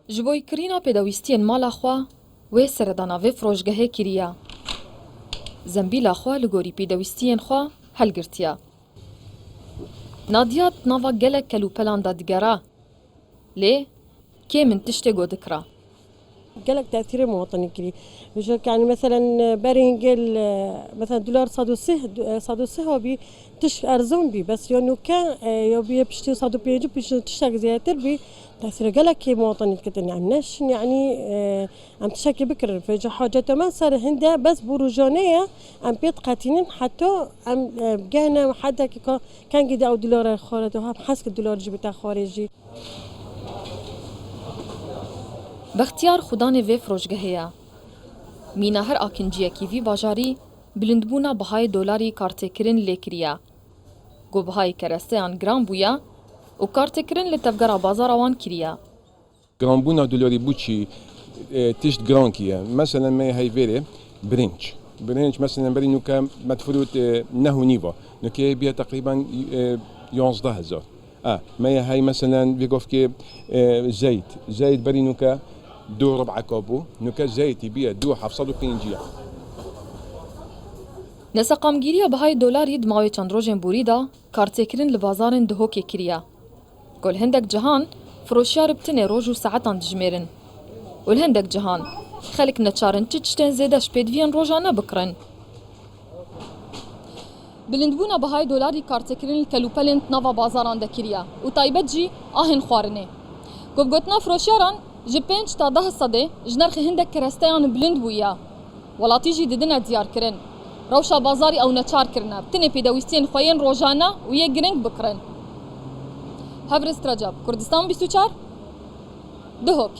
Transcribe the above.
Ji bo kirîna pêdawîstiyên mala xwe wê seredana vê firojgehê kiriye. Zembîla xwe li gorî pêdawîstiyên xwe helgirtiye. Nadia nava gelek kelûpelan da digera. Lê kê min tiştê got dikira. جالك تأثير مواطني كري يعني مثلا برينجل مثلا دولار صادوسه هو بي تش أرزون بي بس يونو كان يبي بيشتري صادو بيجو تشتاق زيادة بي تأثير جالك مواطني كده نعمناش يعني عم تشاكي بكر في حاجته ما صار هندا بس بروجانية عم بيت قاتلين حتى عم جانا حدا كان جدا أو دولار خارج وهم حسك الدولار جبتها خارجي Bextiyar xudanê vê firojgehê ye. Mîna her akinciyekî vî bajarî bilindbûna bihayê dolarî kartêkirin lê kiriye. Got bihayê keresteyan giran bûye û kartêkirin li tevgera bazara wan kiriye. Giranbûna dolarî bû çi tişt giran kiye. Mesela me heyvêrê birinç. Birinç mesela berî nuka metfurût nehu nîva. Nuke biye takriban 11,000. ما هي مثلا بيقف زيت بري نوكا دو ربع كابو نوكا زيت يبيع دو حفصدو بينجيا Neseqamgiriya bihayê dolarî di mavê çend rojên borî da kartêkirin li bazarên dihokê kiriye. Gol hindek cihan firoşiyar bi tinê roj û saetan dijmêrin. û li hindek cihan xelek neçarin çi tiştên zêde ji pêdiviyên roja ne bikirin. Bilindbûna bihayê dolarî kartêkirin li kelûpelên nava bazaran de kiriye û taybet jî ahên xwarinê. Gotgotina firoşiyaran ji 5 ta 10 sedê ji nerxê hindek keresteyan bilind bûye. Welatî jî didine diyarkirin. Rewşa bazarî ew neçar kirine, tinê pêdawîstiyên xwe yên rojane û yê giring bikirin. Hevrê Recep, Kurdistan 24, Duhok.